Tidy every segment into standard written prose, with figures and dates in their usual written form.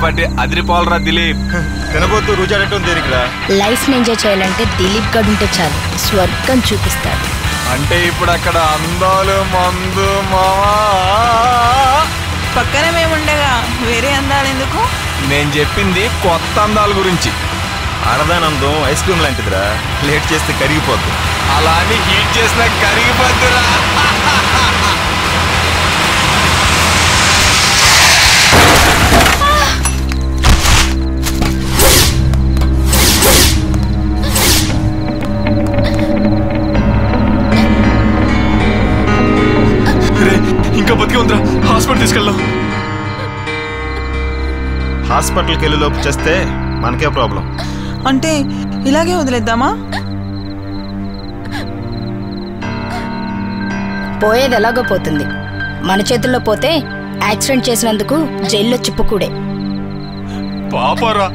పట్టి అదిరిపోవాలరా దిలీప్. తినబోతూ రుచాడటం దేనికిరా? Life enjoy చేయాలంటే దిలీప్ గడ్ ఉంటే చాలు, స్వర్గం చూపిస్తాడు. అంటే ఇప్పుడు అక్కడ అందాలు మందు మావా పక్కన మేముండగా వేరే అందాలు ఎందుకు? నేను చెప్పింది కొత్త అందాల గురించి. ఆడదానందం ఐస్ క్రీమ్ లాంటిదిరా, లేట్ చేస్తే కరిగిపోద్ది. అలా అని హీట్ చేసినా కరిగిపోద్దురా. ఇంకా బతికి ఉందిరా, హాస్పిటల్ తీసుకెళ్దాం. హాస్పిటల్కి వెళ్ళి లోపు చేస్తే మనకే ప్రాబ్లం. అంటే ఇలాగే వదిలేద్దామా? పోయేది ఎలాగో పోతుంది, మన చేతుల్లో పోతే యాక్సిడెంట్ చేసినందుకు జైల్లో చిప్పుకూడే. పాపరా,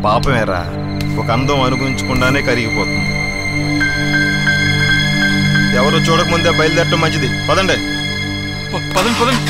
పాపమేరా, ఒక అందం అనుభవించకుండానే కరిగిపోతుంది. ఎవరు చూడకముందే బయలుదేరటం మంచిది. పదండి పదండి పదండి.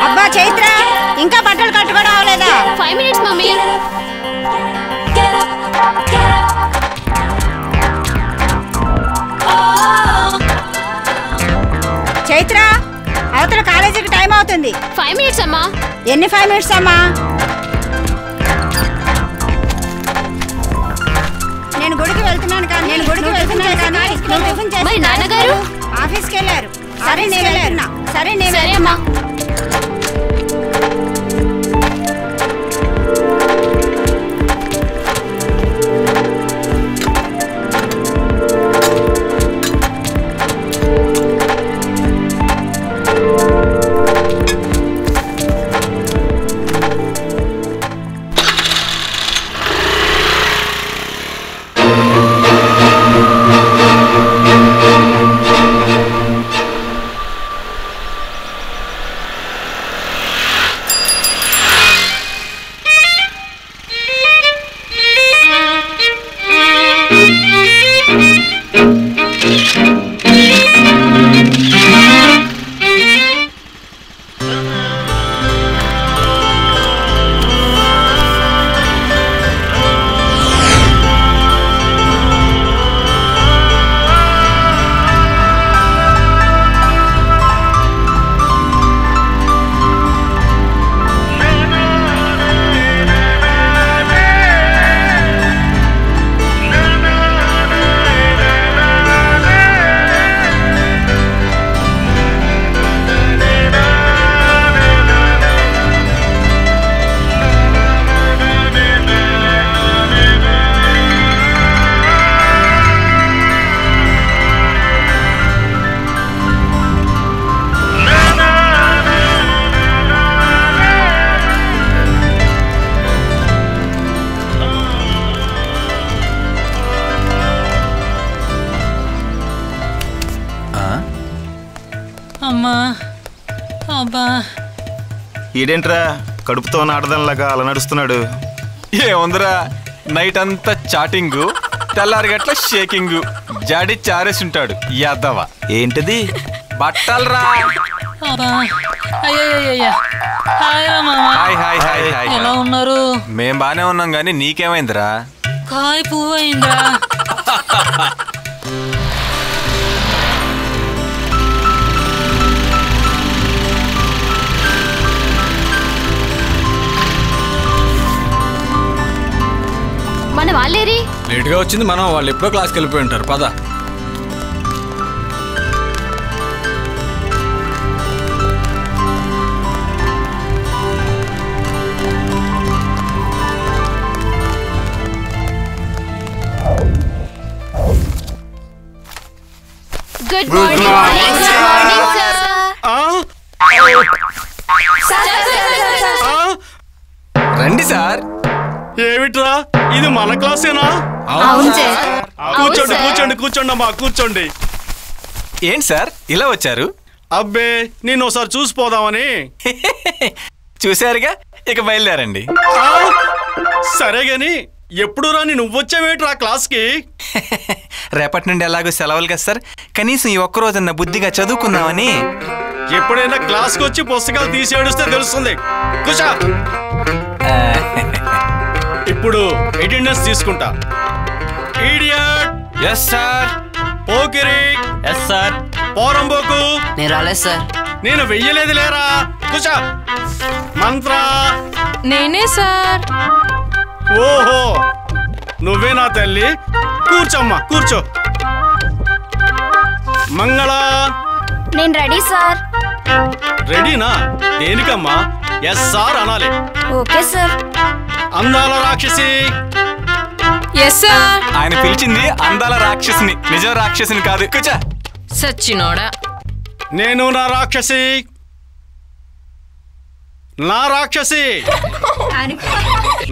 అబ్బా చైత్ర, ఇంకా బట్టలు కట్టుకోవడం అవలేదా? 5 minutes మమ్మీ. చైత్ర, అవతల కాలేజీకి టైం అవుతుంది. 5 minutes అమ్మా. ఎన్ని 5 minutes అమ్మా? నేను గుడికి వెళ్తున్నాను కానీ నువ్వు టిఫిన్ చేసి మరి నాన్నగారు ఆఫీస్కి వెళ్ళారు. సరే నేను వెళ్తున్నా. సరే నేను సరే అమ్మా. ఈడేంట్రా కడుపుతో నాటదంలాగా అలా నడుస్తున్నాడు? ఏముందిరా, నైట్ అంతా చాటింగ్, తెల్లారిగట్ల షేకింగ్, జాడి చారేసి ఉంటాడు యాదవ. ఏంటిది? బట్టలరా. Hi hi hi hi. ఎలా ఉన్నారు? మేం బానే ఉన్నాం గానీ నీకేమైందిరా? కాయ పువ్వు అయిందా? మన వాళ్ళేరి లేట్గా వచ్చింది మనం, వాళ్ళు ఎప్పుడో క్లాస్కి వెళ్ళిపోయి ఉంటారు. పద. Good morning. Good morning sir. రండి సార్. ఏమిట్రా ఇది మన క్లాసేనా? అవును సార్. కూర్చోండి కూర్చోండి కూర్చోండి అమ్మా కూర్చోండి. ఏంటి సార్ ఇలా వచ్చారు? అబ్బే నిన్ను ఒకసారి చూసిపోదామని. చూశారుగా, ఇక బయలుదేరండి. సరే గాని ఎప్పుడు రాని నువ్వొచ్చావేట్రా క్లాస్కి? రేపటి నుండి ఎలాగో సెలవులు కదా సార్, కనీసం ఈ ఒక్కరోజన్న బుద్ధిగా చదువుకుందామని. ఎప్పుడైనా క్లాస్కి వచ్చి పుస్తకాలు తీసేడుస్తే తెలుస్తుంది. కూర్చో. ఇప్పుడు అటెండెన్స్ తీసుకుంటా. ఇడియట్. Yes sir. పోకిరి. Yes sir. పోరంబోకు. నేను రాలేదు సార్. నేను వెయ్యలేదు లేరా. కూర్చో. మంత్ర. నేనే సార్. ఓహో నువ్వే నా తల్లి. కూర్చోమ్మా కూర్చో. మంగళ. నేను రెడీ సార్. రెడీనా? దేనికమ్మా? ఎస్ సార్ అనాలి. Okay sir. అందాల రాక్షసి. Yes sir. ఆయన పిలిచింది అందాల రాక్షసిని, నిజం రాక్షసిని కాదు. కూర్చో. సచ్చినోడా. నేను నా రాక్షసి. నా రాక్షసి.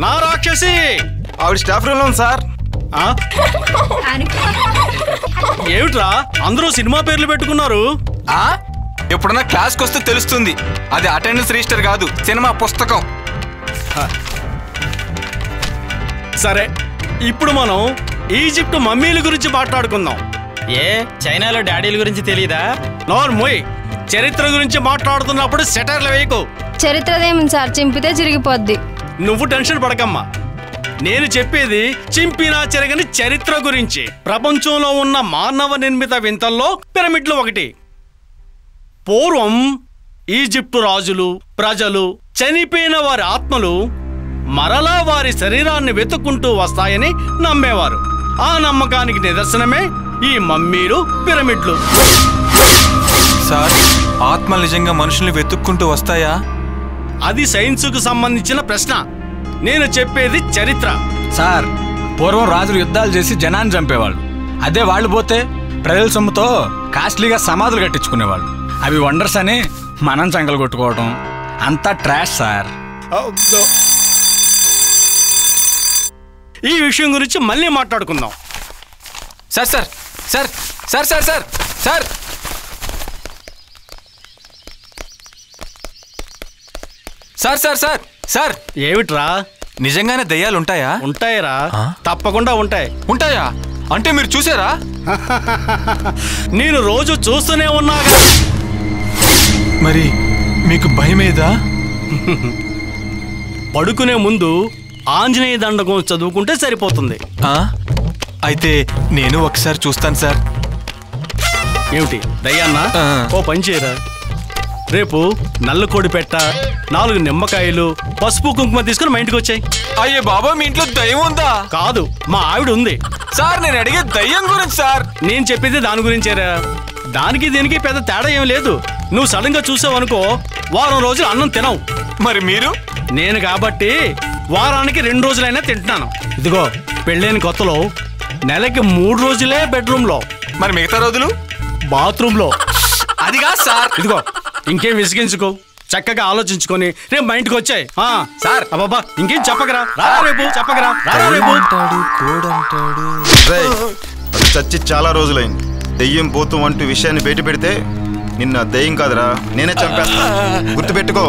నా రాక్షసి. ఆవిడ స్టాఫ్ రూమ్ లో ఉంది సార్. ఏమిట్రా అందరూ సినిమా పేర్లు పెట్టుకున్నారు? ఎప్పుడన్నా క్లాస్కి వస్తే తెలుస్తుంది. అది అటెండెన్స్ రిజిస్టర్ కాదు, సినిమా పుస్తకం. సరే ఇప్పుడు మనం ఈజిప్ట్ మమ్మీల గురించి మాట్లాడుకుందాం. ఏ చైనాలో డాడీల గురించి తెలీదా? నోర్మోయ్, చరిత్ర గురించి మాట్లాడుతున్నప్పుడు సెటర్లు వేయకు. చరిత్రదేమని సార్, చింపితే చిరిగిపోద్ది. నువ్వు టెన్షన్ పడకమ్మా. నేను చెప్పేది చింపినా చెరగని చరిత్ర గురించి. ప్రపంచంలో ఉన్న మానవ నిర్మిత వింతల్లో పిరమిడ్లు ఒకటి. పూర్వం ఈజిప్టు రాజులు, ప్రజలు చనిపోయిన వారి ఆత్మలు మరలా వారి శరీరాన్ని వెతుక్కుంటూ వస్తాయని నమ్మేవారు. ఆ నమ్మకానికి నిదర్శనమే ఈ మమ్మీలు పిరమిడ్లు. సార్, ఆత్మ నిజంగా మనుషుల్ని వెతుక్కుంటూ వస్తాయా? అది సైన్సుకు సంబంధించిన ప్రశ్న. నేను చెప్పేది చరిత్ర. సార్, పూర్వం రాజులు యుద్ధాలు చేసి జనాన్ని చంపేవాళ్ళు. అదే వాళ్ళు పోతే ప్రజల సొమ్ముతో కాస్ట్లీగా సమాధులు కట్టించుకునేవాళ్ళు. అవి వండర్స్ అని మనం చంకలు కొట్టుకోవడం అంతా ట్రాష్ సార్. ఈ విషయం గురించి మళ్ళీ మాట్లాడుకుందాం. Sir sir sir sir sir sir sir sir sir sir sir ఏమిట్రా? నిజంగానే దయ్యాలు ఉంటాయా? ఉంటాయిరా, తప్పకుండా ఉంటాయి. ఉంటాయా అంటే మీరు చూసారా? నేను రోజు చూస్తూనే ఉన్నాగా. మరి మీకు భయమేదా? పడుకునే ముందు ఆంజనేయ దండకం చదువుకుంటే సరిపోతుంది. అయితే నేను ఒకసారి చూస్తాను సార్. ఏమిటి దయ్యాన్నా? ఓ పని చేయరా, రేపు నల్ల కోడి పెట్ట, 4 నిమ్మకాయలు, పసుపు కుంకుమ తీసుకుని మా ఇంటికి వచ్చాయి. అయ్యే బాబా, మీ ఇంట్లో దయ్యం ఉందా? కాదు, మా ఆవిడ ఉంది. సార్, నేను అడిగే దయ్యం గురించి సార్. నేను చెప్పేది దాని గురించేరా. దానికి దీనికి పెద్ద తేడా ఏం లేదు. నువ్వు సడన్ గా చూసావు అనుకో, వారం రోజులు అన్నం తినవు. మరి మీరు? నేను కాబట్టి వారానికి 2 రోజులైనా తింటున్నాను. ఇదిగో, పెళ్ళైన కొత్తలో నెలకి 3 రోజులే బెడ్రూమ్ లో. మరి మిగతా రోజులు బాత్రూమ్ లో. అది కాదు సార్. ఇదిగో, ఇంకేం విసిగించుకో, చక్కగా ఆలోచించుకొని రేపు మా ఇంటికి వచ్చాయి. సార్, అబ్బాబా, ఇంకేం చెప్పకరా, రారా రేపు, చెప్పకరా, రారా రేపు. రేయ్, అది చచ్చి చాలా రోజులైంది. దెయ్యం పోతూ అంటూ విషయాన్ని బయట పెడితే నిన్న దెయ్యం కాదురా, నేనే చంపేస్తా. గుర్తుపెట్టుకో.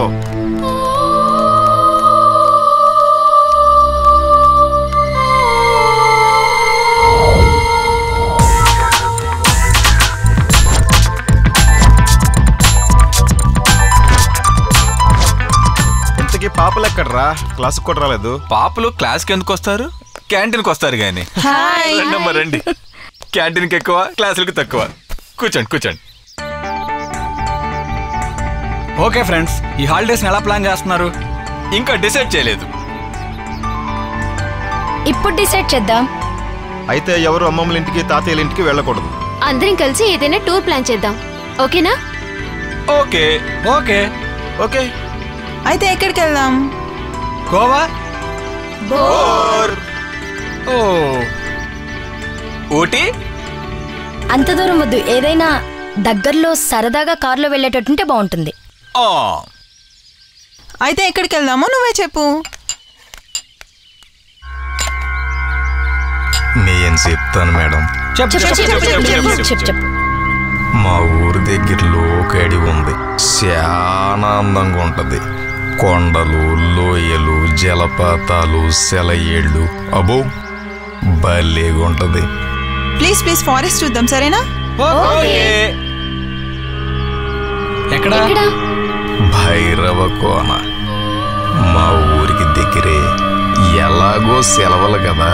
పాపలు ఎక్కడరా? క్లాస్ కూడా రాలేదు. పాపలు క్లాస్కి ఎందుకు వస్తారు? క్యాంటీన్కి వస్తారు గాని. రండమ్మా రండి. క్యాంటీన్కి ఎక్కువ, క్లాసులకి తక్కువ. కూర్చోండి కూర్చోండి. ఓకే ఫ్రెండ్స్, ఈ హాలిడేస్ ఎలా ప్లాన్ చేస్తున్నారు? ఇంకా డిసైడ్ చేయలేదు. ఇప్పుడు డిసైడ్ చేద్దాం. అయితే ఎవరు అమ్మమ్మల ఇంటికి, తాతయ్యల ఇంటికి వెళ్ళకూడదు. అందరం కలిసి ఏదైనా టూర్ ప్లాన్ చేద్దాం. ఓకేనా? Okay okay okay. అయితే ఎక్కడికి వెళ్దాం? గోవా, ఊటీ. అంత దూరం వద్దు, ఏదైనా దగ్గరలో సరదాగా కారులో వెళ్ళేటట్టుంటే బాగుంటుంది. అయితే ఎక్కడికి వెళ్దామో నువ్వే చెప్పు. నేను చెప్తాను మేడం. చెప్పు. మా ఊరి దగ్గరలో ఒక అడవి ఉంది. చాలా అందంగా ఉంటది. కొండలు, లోయలు, జలపాతాలు, సెలయేళ్ళు. అబ్బో, భలేగా ఉంటది. ప్లీజ్ ప్లీజ్ ఫారెస్ట్ చూద్దాం, సరేనా? ఎక్కడ? భైరవ కోన. మా ఊరికి దగ్గరే. ఎలాగో సెలవులు కదా,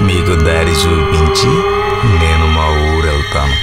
మీకు దారి చూపించి నేను మా ఊరు వెళ్తాను.